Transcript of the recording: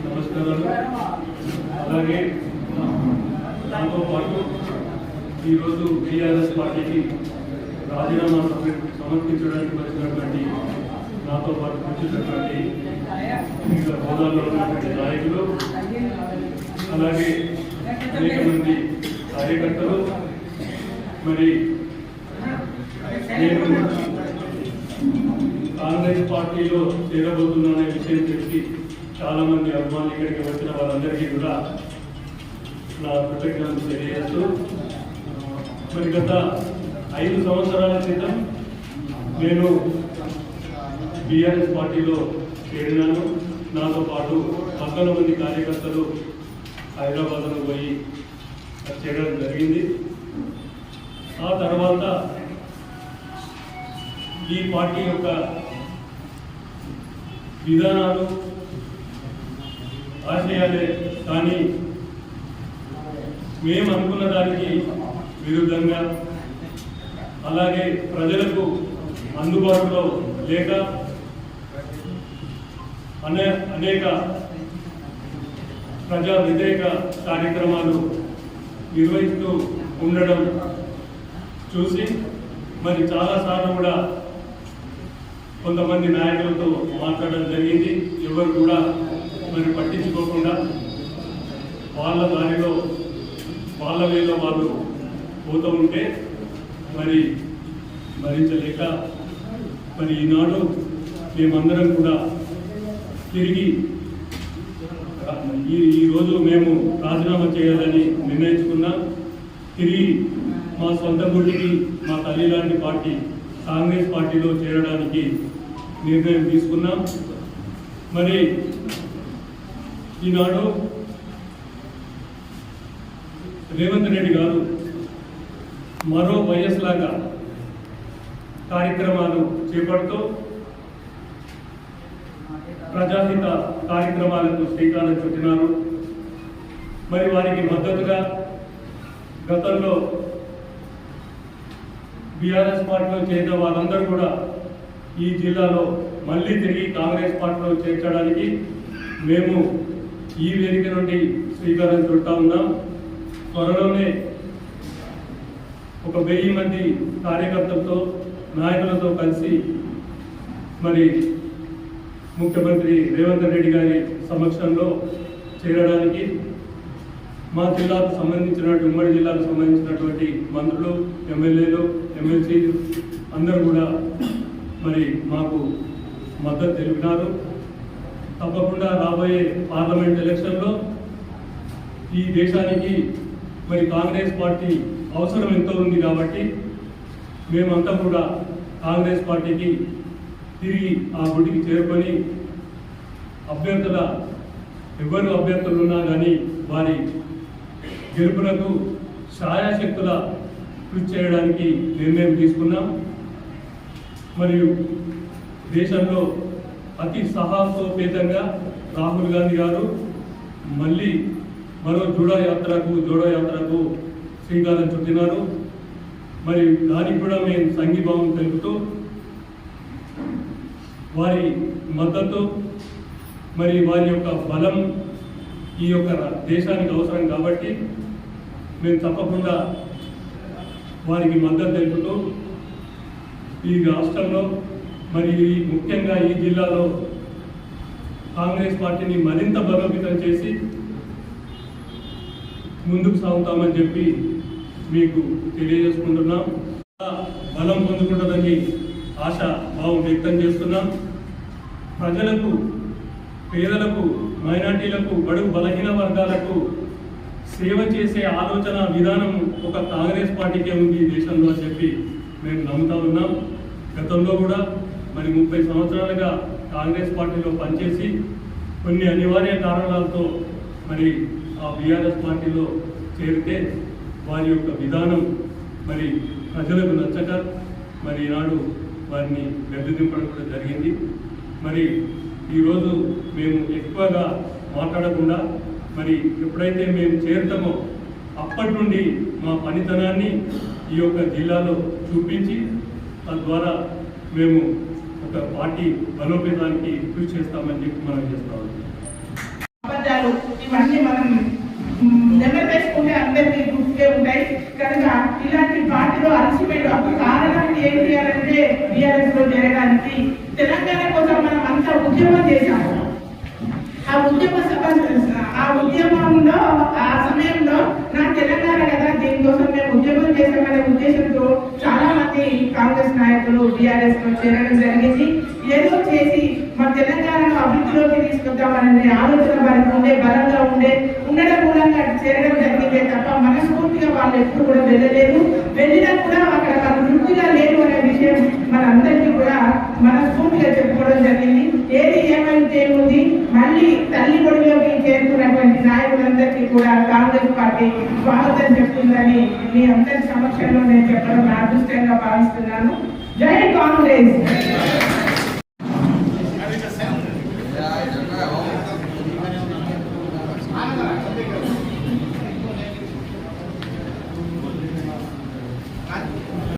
నమస్కారాలు. అలాగే దాంతో పాటు ఈరోజు టీఆర్ఎస్ పార్టీకి రాజీనామా సమర్పించడానికి వచ్చినటువంటి నాతో పాటు కూర్చున్నటువంటి వివిధ హోదాల్లో ఉన్నటువంటి నాయకులు, అలాగే అనేక మంది కార్యకర్తలు, మరి నేను కాంగ్రెస్ పార్టీలో చేరబోతున్నాననే విషయం తెలిసి చాలా మంది అభిమానులు ఇక్కడికి వచ్చిన వాళ్ళందరికీ కూడా నా కృతజ్ఞతలు తెలియజేస్తూ, మరి గత 5 సంవత్సరాల క్రితం నేను బీఆర్ఎస్ పార్టీలో చేరినాను. నాతో పాటు 11 మంది కార్యకర్తలు హైదరాబాద్లో పోయి చేరడం జరిగింది. ఆ తర్వాత ఈ పార్టీ యొక్క విధానాలు, ఆశయాలే కానీ మేము అనుకున్న దానికి విరుద్ధంగా, అలాగే ప్రజలకు అందుబాటులో లేక అనేక ప్రజా వ్యతిరేక కార్యక్రమాలు నిర్వహిస్తూ ఉండడం చూసి మరి చాలాసార్లు కూడా కొంతమంది నాయకులతో మాట్లాడడం జరిగింది. ఎవరు కూడా మరి పట్టించుకోకుండా వాళ్ళ దారిలో వాళ్ళ వేలో వాళ్ళు పోతూ ఉంటే మరి భరించలేక మరి ఈనాడు మేమందరం కూడా తిరిగి ఈరోజు మేము రాజీనామా చేయాలని నిర్ణయించుకున్నాం. తిరిగి మా సొంత గుడికి, మా తల్లి లాంటి పార్టీ కాంగ్రెస్ పార్టీలో చేరడానికి నిర్ణయం తీసుకున్నాం. మరి ఈనాడు రేవంత్ రెడ్డి గారు మరో వైఎస్ లాగా కార్యక్రమాలు చేపడుతూ ప్రజాహిత కార్యక్రమాలకు శ్రీకారం చుట్టినారు. మరి వారికి మద్దతుగా గతంలో బీఆర్ఎస్ పార్టీలో చేరిన వారందరూ కూడా ఈ జిల్లాలో మళ్ళీ తిరిగి కాంగ్రెస్ పార్టీలో చేర్చడానికి మేము ఈ వేదిక నుండి శ్రీకారం చుట్టా ఉన్నాం. త్వరలోనే ఒక 1000 మంది కార్యకర్తలతో, నాయకులతో కలిసి మరి ముఖ్యమంత్రి రేవంత్ రెడ్డి గారి సమక్షంలో చేరడానికి మా జిల్లాకు సంబంధించినటువంటి, ఉమ్మడి జిల్లాకు సంబంధించినటువంటి మంత్రులు, ఎమ్మెల్యేలు, ఎమ్మెల్సీలు అందరూ కూడా మరి మాకు మద్దతు తెలిపినారు. తప్పకుండా రాబోయే పార్లమెంట్ ఎలక్షన్లో ఈ దేశానికి మరి కాంగ్రెస్ పార్టీ అవసరం ఎంతో ఉంది కాబట్టి మేమంతా కూడా కాంగ్రెస్ పార్టీకి తిరిగి ఆ గుడికి చేరుకొని ఎవరు అభ్యర్థులు ఉన్నా కానీ వారి గెలుపునకు ఛాయాశక్తుల కృషి చేయడానికి నిర్ణయం తీసుకున్నాం. మరియు దేశంలో అతి సాహసోపేతంగా రాహుల్ గాంధీ గారు మళ్ళీ మరో జోడో యాత్రకు శ్రీకారం చుట్టినారు. మరి దానికి కూడా మేము సంఘీభావం తెలుపుతూ వారి మద్దతు, మరి వారి యొక్క బలం ఈ యొక్క దేశానికి అవసరం కాబట్టి మేము తప్పకుండా వారికి మద్దతు తెలుపుతూ ఈ రాష్ట్రంలో మరి ముఖ్యంగా ఈ జిల్లాలో కాంగ్రెస్ పార్టీని మరింత బలోపేతం చేసి ముందుకు సాగుతామని చెప్పి మీకు తెలియజేసుకుంటున్నాం. బలం పొందుకుంటుందని ఆశాభావం వ్యక్తం చేస్తున్నాం. ప్రజలకు, పేదలకు, మైనార్టీలకు, బడుగు బలహీన వర్గాలకు సేవ చేసే ఆలోచన విధానం ఒక కాంగ్రెస్ పార్టీకే ఉంది ఈ దేశంలో అని చెప్పి మేము నమ్ముతా ఉన్నాం. గతంలో కూడా మరి 30 సంవత్సరాలుగా కాంగ్రెస్ పార్టీలో పనిచేసి కొన్ని అనివార్య కారణాలతో మరి ఆ బీఆర్ఎస్ పార్టీలో చేరితే వారి యొక్క విధానం మరి ప్రజలకు నచ్చక మరి ఈనాడు వారిని గద్దెదింపడం కూడా జరిగింది. మరి ఈరోజు మేము ఎక్కువగా మాట్లాడకుండా మరి ఎప్పుడైతే మేము చేరుతామో అప్పటి నుండి మా పనితనాన్ని ఈ యొక్క జిల్లాలో చూపించి తద్వారా మేము ఒక పార్టీ బలోపేతానికి కృషి చేస్తామని చెప్పి మనం చేస్తాము. ఇవన్నీ మనం నెంబర్ వేసుకుంటే అందరికీ గుర్తుకే ఉంటాయి కనుక ఇలాంటి పార్టీలో అలసిపోయాడు. అప్పుడు కారణం ఏంటి అంటే బీఆర్ఎస్ లో చేరడానికి తెలంగాణ కోసం మనం అంతా ఉద్యమం చేశాము. ఆ ఉద్యమంలో ఆ సమయంలో నా తెలంగాణ కదా దీనికోసం మేము ఉద్యమం చేశామనే ఉద్దేశంతో చాలా మంది కాంగ్రెస్ నాయకులు బీఆర్ఎస్ లో చేరడం జరిగింది. ఏదో చేసి మా తెలంగాణను అభివృద్ధిలోకి తీసుకొద్దామనే ఆలోచన వారికి ఉండే బలంగా ఉండడం మూలంగా చేరడం జరిగిందే తప్ప మనస్ఫూర్తిగా వాళ్ళు ఎప్పుడు కూడా వెళ్ళలేదు. వెళ్ళినా కూడా అక్కడ వాళ్ళు తృప్తిగా లేదు అనే విషయం మనందరికీ కూడా మనస్ఫూర్తిగా చెప్పుకోవడం జరిగింది. ఏది ఏమైతే ఉంది మళ్ళీ తల్లి ఒడిలోకి చేరుకున్నటువంటి నాయకులందరికీ కూడా కాంగ్రెస్ పార్టీ స్వాగతం చెప్తుందని మీ అందరి సమక్షంలో నేను చెప్పడం నా అదృష్టంగా భావిస్తున్నాను. జై కాంగ్రెస్.